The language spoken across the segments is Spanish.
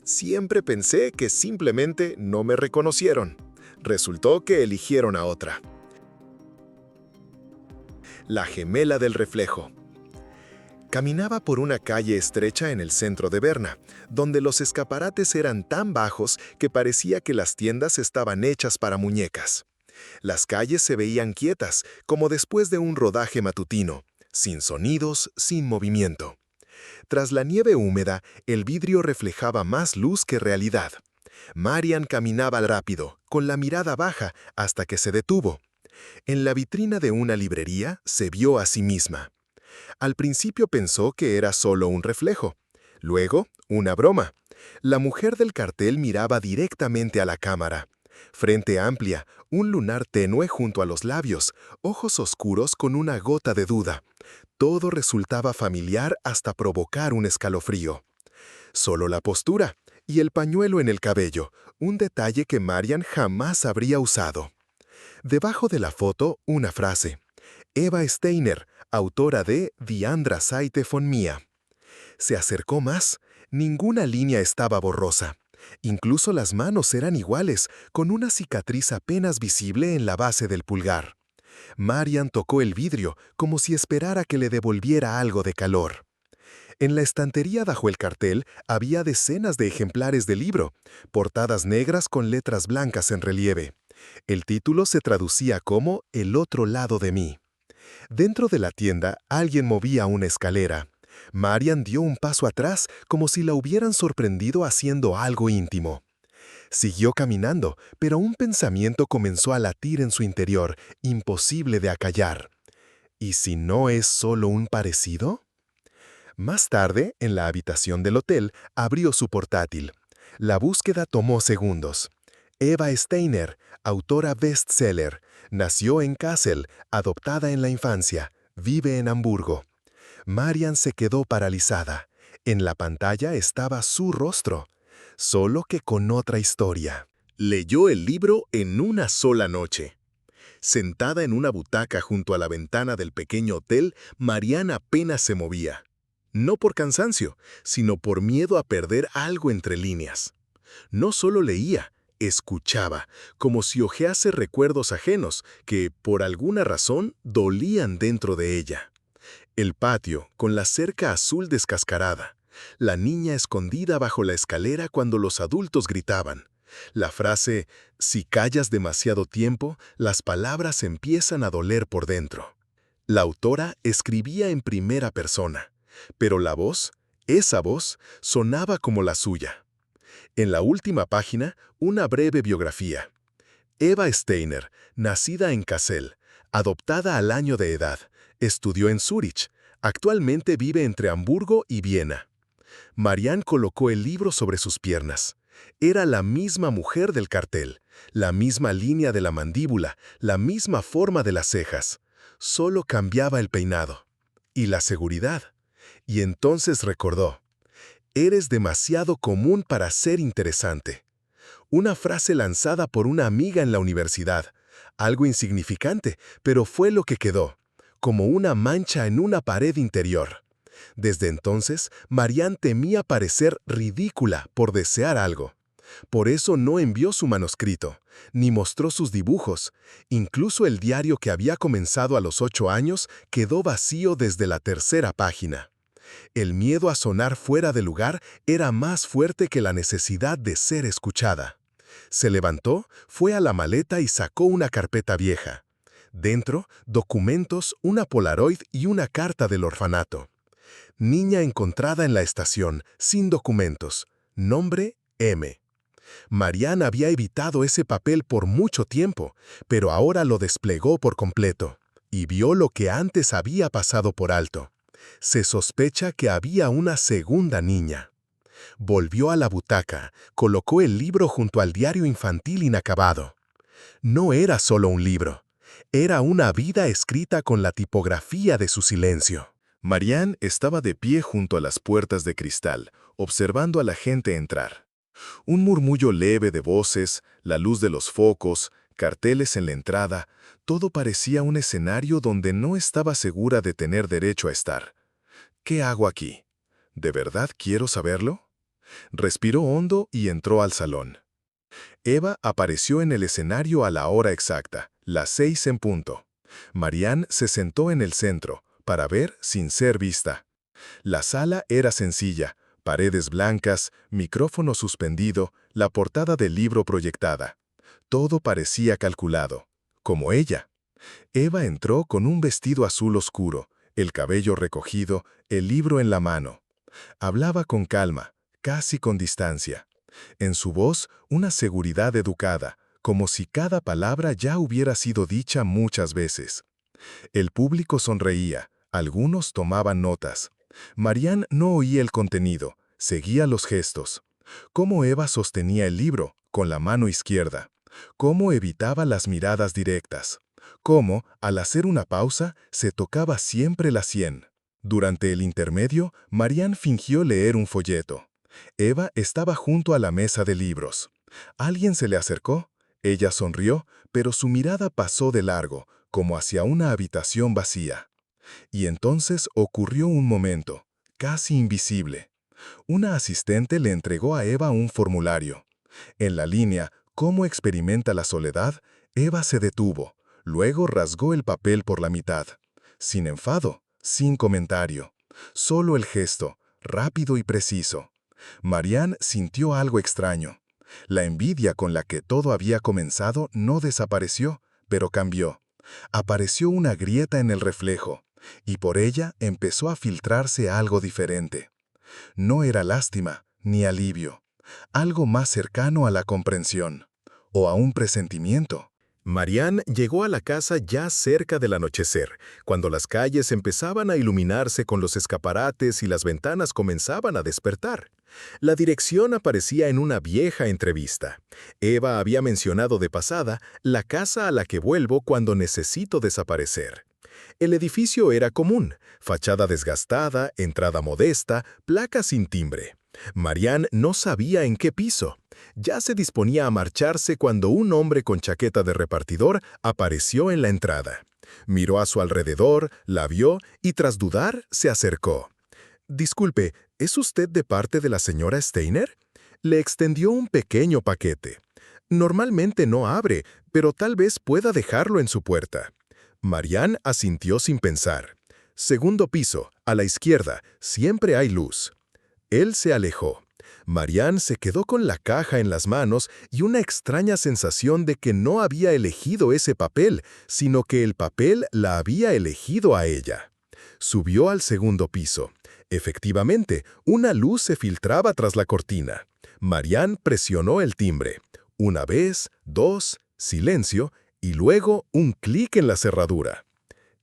Siempre pensé que simplemente no me reconocieron. Resultó que eligieron a otra. La gemela del reflejo. Caminaba por una calle estrecha en el centro de Berna, donde los escaparates eran tan bajos que parecía que las tiendas estaban hechas para muñecas. Las calles se veían quietas, como después de un rodaje matutino, sin sonidos, sin movimiento. Tras la nieve húmeda, el vidrio reflejaba más luz que realidad. Marian caminaba rápido, con la mirada baja, hasta que se detuvo. En la vitrina de una librería se vio a sí misma. Al principio pensó que era solo un reflejo. Luego, una broma. La mujer del cartel miraba directamente a la cámara. Frente amplia, un lunar tenue junto a los labios, ojos oscuros con una gota de duda. Todo resultaba familiar hasta provocar un escalofrío. Solo la postura y el pañuelo en el cabello, un detalle que Marian jamás habría usado. Debajo de la foto, una frase. Eva Steiner, autora de Die Andra Seite von mir. Se acercó más. Ninguna línea estaba borrosa. Incluso las manos eran iguales, con una cicatriz apenas visible en la base del pulgar. Marian tocó el vidrio, como si esperara que le devolviera algo de calor. En la estantería bajo el cartel había decenas de ejemplares del libro, portadas negras con letras blancas en relieve. El título se traducía como El otro lado de mí. Dentro de la tienda, alguien movía una escalera. Marian dio un paso atrás, como si la hubieran sorprendido haciendo algo íntimo. Siguió caminando, pero un pensamiento comenzó a latir en su interior, imposible de acallar. ¿Y si no es solo un parecido? Más tarde, en la habitación del hotel, abrió su portátil. La búsqueda tomó segundos. Eva Steiner, autora bestseller, nació en Kassel, adoptada en la infancia, vive en Hamburgo. Marian se quedó paralizada. En la pantalla estaba su rostro, solo que con otra historia. Leyó el libro en una sola noche. Sentada en una butaca junto a la ventana del pequeño hotel, Marian apenas se movía. No por cansancio, sino por miedo a perder algo entre líneas. No solo leía, escuchaba, como si hojease recuerdos ajenos que, por alguna razón, dolían dentro de ella. El patio, con la cerca azul descascarada. La niña escondida bajo la escalera cuando los adultos gritaban. La frase, si callas demasiado tiempo, las palabras empiezan a doler por dentro. La autora escribía en primera persona, pero la voz, esa voz, sonaba como la suya. En la última página, una breve biografía. Eva Steiner, nacida en Kassel, adoptada al año de edad, estudió en Zúrich, actualmente vive entre Hamburgo y Viena. Marian colocó el libro sobre sus piernas. Era la misma mujer del cartel, la misma línea de la mandíbula, la misma forma de las cejas. Solo cambiaba el peinado. Y la seguridad. Y entonces recordó. Eres demasiado común para ser interesante. Una frase lanzada por una amiga en la universidad. Algo insignificante, pero fue lo que quedó, como una mancha en una pared interior. Desde entonces, Marian temía parecer ridícula por desear algo. Por eso no envió su manuscrito, ni mostró sus dibujos. Incluso el diario que había comenzado a los 8 años quedó vacío desde la tercera página. El miedo a sonar fuera de lugar era más fuerte que la necesidad de ser escuchada. Se levantó, fue a la maleta y sacó una carpeta vieja. Dentro, documentos, una Polaroid y una carta del orfanato. Niña encontrada en la estación, sin documentos. Nombre, M. Marian había evitado ese papel por mucho tiempo, pero ahora lo desplegó por completo, y vio lo que antes había pasado por alto. Se sospecha que había una segunda niña. Volvió a la butaca, colocó el libro junto al diario infantil inacabado. No era solo un libro, era una vida escrita con la tipografía de su silencio. Marian estaba de pie junto a las puertas de cristal, observando a la gente entrar. Un murmullo leve de voces, la luz de los focos, carteles en la entrada, todo parecía un escenario donde no estaba segura de tener derecho a estar. ¿Qué hago aquí? ¿De verdad quiero saberlo? Respiró hondo y entró al salón. Eva apareció en el escenario a la hora exacta, las 6 en punto. Marianne se sentó en el centro, para ver sin ser vista. La sala era sencilla, paredes blancas, micrófono suspendido, la portada del libro proyectada. Todo parecía calculado, como ella. Eva entró con un vestido azul oscuro, el cabello recogido, el libro en la mano. Hablaba con calma, casi con distancia. En su voz, una seguridad educada, como si cada palabra ya hubiera sido dicha muchas veces. El público sonreía, algunos tomaban notas. Marianne no oía el contenido, seguía los gestos. Cómo Eva sostenía el libro, con la mano izquierda. Cómo evitaba las miradas directas. Cómo, al hacer una pausa, se tocaba siempre la sien. Durante el intermedio, Marianne fingió leer un folleto. Eva estaba junto a la mesa de libros. Alguien se le acercó. Ella sonrió, pero su mirada pasó de largo, como hacia una habitación vacía. Y entonces ocurrió un momento, casi invisible. Una asistente le entregó a Eva un formulario. En la línea «¿Cómo experimenta la soledad?», Eva se detuvo, luego rasgó el papel por la mitad. Sin enfado, sin comentario. Solo el gesto, rápido y preciso. Marianne sintió algo extraño. La envidia con la que todo había comenzado no desapareció, pero cambió. Apareció una grieta en el reflejo, y por ella empezó a filtrarse algo diferente. No era lástima, ni alivio. Algo más cercano a la comprensión, o a un presentimiento. Marianne llegó a la casa ya cerca del anochecer, cuando las calles empezaban a iluminarse con los escaparates y las ventanas comenzaban a despertar. La dirección aparecía en una vieja entrevista. Eva había mencionado de pasada la casa a la que vuelvo cuando necesito desaparecer. El edificio era común, fachada desgastada, entrada modesta, placa sin timbre. Marianne no sabía en qué piso. Ya se disponía a marcharse cuando un hombre con chaqueta de repartidor apareció en la entrada. Miró a su alrededor, la vio y tras dudar se acercó. «Disculpe, ¿es usted de parte de la señora Steiner?». Le extendió un pequeño paquete. «Normalmente no abre, pero tal vez pueda dejarlo en su puerta». Marianne asintió sin pensar. «Segundo piso, a la izquierda, siempre hay luz». Él se alejó. Marianne se quedó con la caja en las manos y una extraña sensación de que no había elegido ese papel, sino que el papel la había elegido a ella. Subió al segundo piso. Efectivamente, una luz se filtraba tras la cortina. Marianne presionó el timbre. Una vez, dos, silencio, y luego un clic en la cerradura.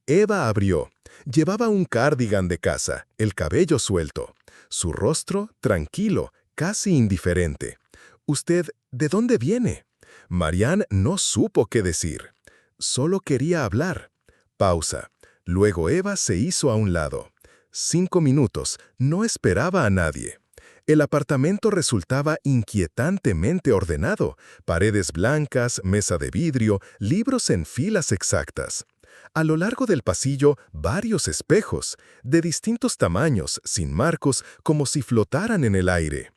Eva abrió. Llevaba un cardigan de casa, el cabello suelto. Su rostro, tranquilo, casi indiferente. «¿Usted de dónde viene?». Marianne no supo qué decir. Solo quería hablar. Pausa. Luego Eva se hizo a un lado. 5 minutos, no esperaba a nadie. El apartamento resultaba inquietantemente ordenado. Paredes blancas, mesa de vidrio, libros en filas exactas. A lo largo del pasillo, varios espejos, de distintos tamaños, sin marcos, como si flotaran en el aire.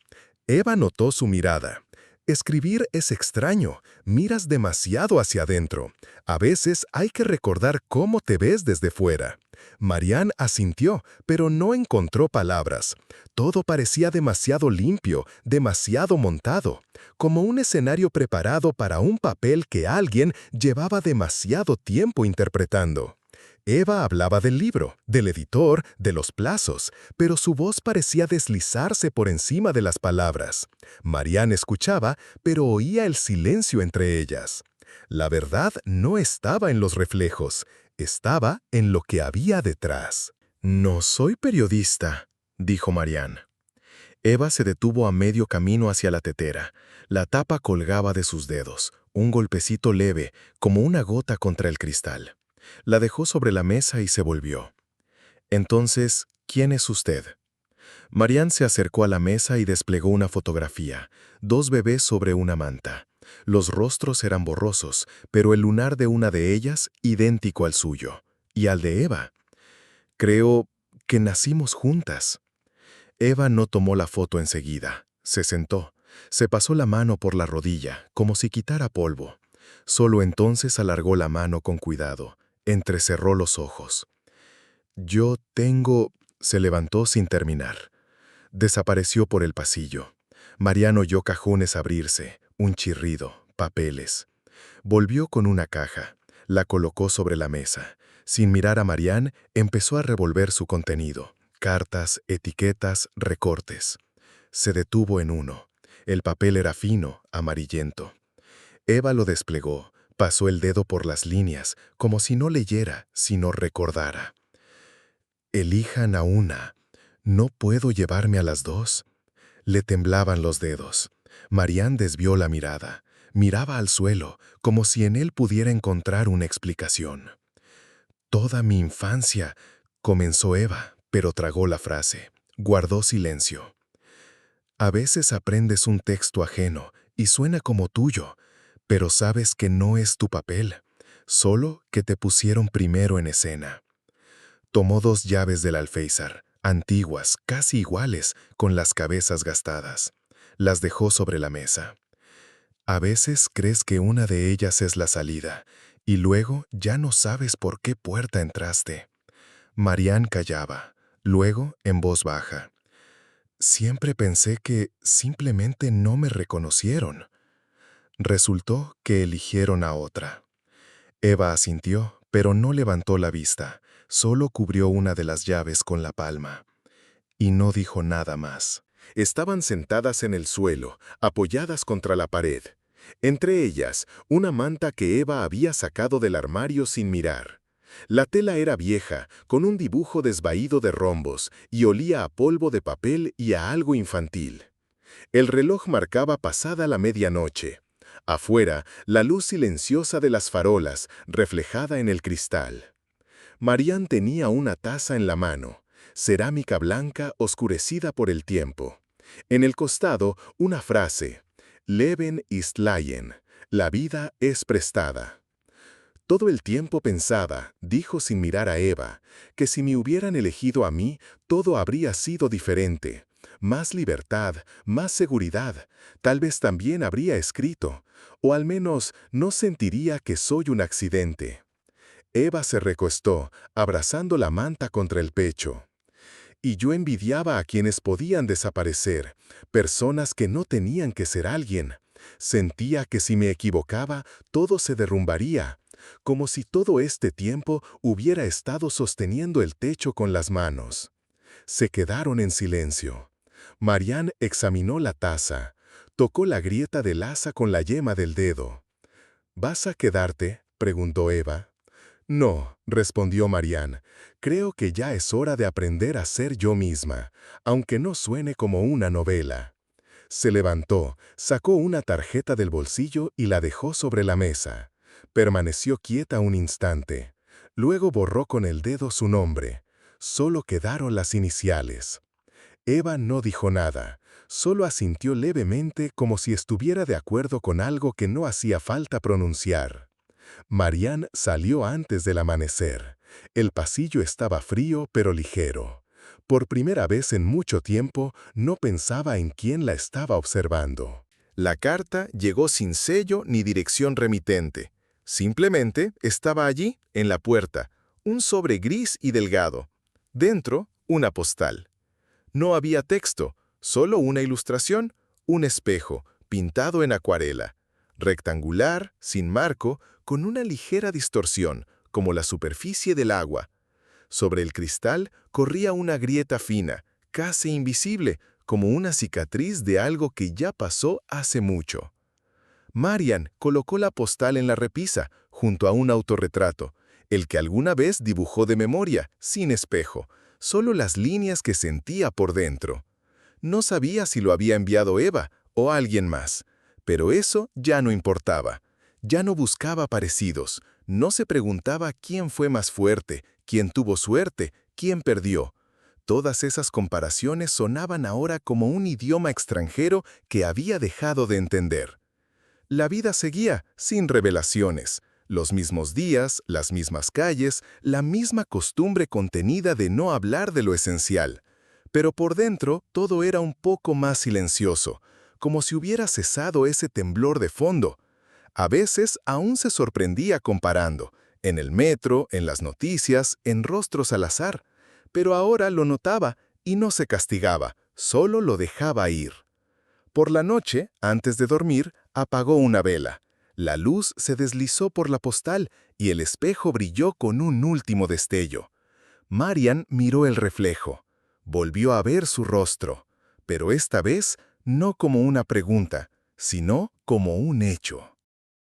Eva notó su mirada. Escribir es extraño, miras demasiado hacia adentro. A veces hay que recordar cómo te ves desde fuera. Marianne asintió, pero no encontró palabras. Todo parecía demasiado limpio, demasiado montado, como un escenario preparado para un papel que alguien llevaba demasiado tiempo interpretando. Eva hablaba del libro, del editor, de los plazos, pero su voz parecía deslizarse por encima de las palabras. Marianne escuchaba, pero oía el silencio entre ellas. La verdad no estaba en los reflejos, estaba en lo que había detrás. «No soy periodista», dijo Marianne. Eva se detuvo a medio camino hacia la tetera. La tapa colgaba de sus dedos, un golpecito leve, como una gota contra el cristal. La dejó sobre la mesa y se volvió. «Entonces, ¿quién es usted?». Marianne se acercó a la mesa y desplegó una fotografía, 2 bebés sobre una manta. Los rostros eran borrosos, pero el lunar de una de ellas idéntico al suyo, y al de Eva. «Creo que nacimos juntas». Eva no tomó la foto enseguida. Se sentó, se pasó la mano por la rodilla, como si quitara polvo. Solo entonces alargó la mano con cuidado, entrecerró los ojos. Yo tengo... Se levantó sin terminar. Desapareció por el pasillo. Marián oyó cajones abrirse, un chirrido, papeles. Volvió con una caja, la colocó sobre la mesa. Sin mirar a Marián, empezó a revolver su contenido. Cartas, etiquetas, recortes. Se detuvo en uno. El papel era fino, amarillento. Eva lo desplegó, pasó el dedo por las líneas, como si no leyera, sino recordara. Elijan a una. ¿No puedo llevarme a las dos? Le temblaban los dedos. Marián desvió la mirada. Miraba al suelo, como si en él pudiera encontrar una explicación. Toda mi infancia, comenzó Eva, pero tragó la frase. Guardó silencio. A veces aprendes un texto ajeno y suena como tuyo, pero sabes que no es tu papel, solo que te pusieron primero en escena. Tomó 2 llaves del alféizar, antiguas, casi iguales, con las cabezas gastadas. Las dejó sobre la mesa. A veces crees que una de ellas es la salida, y luego ya no sabes por qué puerta entraste. Marián callaba, luego en voz baja. Siempre pensé que simplemente no me reconocieron. Resultó que eligieron a otra. Eva asintió, pero no levantó la vista, solo cubrió una de las llaves con la palma. Y no dijo nada más. Estaban sentadas en el suelo, apoyadas contra la pared. Entre ellas, una manta que Eva había sacado del armario sin mirar. La tela era vieja, con un dibujo desvaído de rombos, y olía a polvo de papel y a algo infantil. El reloj marcaba pasada la medianoche. Afuera, la luz silenciosa de las farolas, reflejada en el cristal. Marián tenía una taza en la mano, cerámica blanca oscurecida por el tiempo. En el costado, una frase, Leben ist leihen, la vida es prestada. Todo el tiempo pensaba, dijo sin mirar a Eva, que si me hubieran elegido a mí, todo habría sido diferente. Más libertad, más seguridad, tal vez también habría escrito, o al menos no sentiría que soy un accidente. Eva se recostó, abrazando la manta contra el pecho. Y yo envidiaba a quienes podían desaparecer, personas que no tenían que ser alguien. Sentía que si me equivocaba, todo se derrumbaría, como si todo este tiempo hubiera estado sosteniendo el techo con las manos. Se quedaron en silencio. Marián examinó la taza, tocó la grieta del asa con la yema del dedo. ¿Vas a quedarte?, preguntó Eva. No, respondió Marián, creo que ya es hora de aprender a ser yo misma, aunque no suene como una novela. Se levantó, sacó una tarjeta del bolsillo y la dejó sobre la mesa. Permaneció quieta un instante. Luego borró con el dedo su nombre. Solo quedaron las iniciales. Eva no dijo nada, solo asintió levemente como si estuviera de acuerdo con algo que no hacía falta pronunciar. Marián salió antes del amanecer. El pasillo estaba frío pero ligero. Por primera vez en mucho tiempo, no pensaba en quién la estaba observando. La carta llegó sin sello ni dirección remitente. Simplemente estaba allí, en la puerta, un sobre gris y delgado. Dentro, una postal. No había texto, solo una ilustración, un espejo, pintado en acuarela. Rectangular, sin marco, con una ligera distorsión, como la superficie del agua. Sobre el cristal corría una grieta fina, casi invisible, como una cicatriz de algo que ya pasó hace mucho. Marián colocó la postal en la repisa, junto a un autorretrato, el que alguna vez dibujó de memoria, sin espejo, solo las líneas que sentía por dentro. No sabía si lo había enviado Eva o alguien más, pero eso ya no importaba. Ya no buscaba parecidos, no se preguntaba quién fue más fuerte, quién tuvo suerte, quién perdió. Todas esas comparaciones sonaban ahora como un idioma extranjero que había dejado de entender. La vida seguía, sin revelaciones. Los mismos días, las mismas calles, la misma costumbre contenida de no hablar de lo esencial. Pero por dentro todo era un poco más silencioso, como si hubiera cesado ese temblor de fondo. A veces aún se sorprendía comparando, en el metro, en las noticias, en rostros al azar. Pero ahora lo notaba y no se castigaba, solo lo dejaba ir. Por la noche, antes de dormir, apagó una vela. La luz se deslizó por la postal y el espejo brilló con un último destello. Marian miró el reflejo. Volvió a ver su rostro, pero esta vez no como una pregunta, sino como un hecho.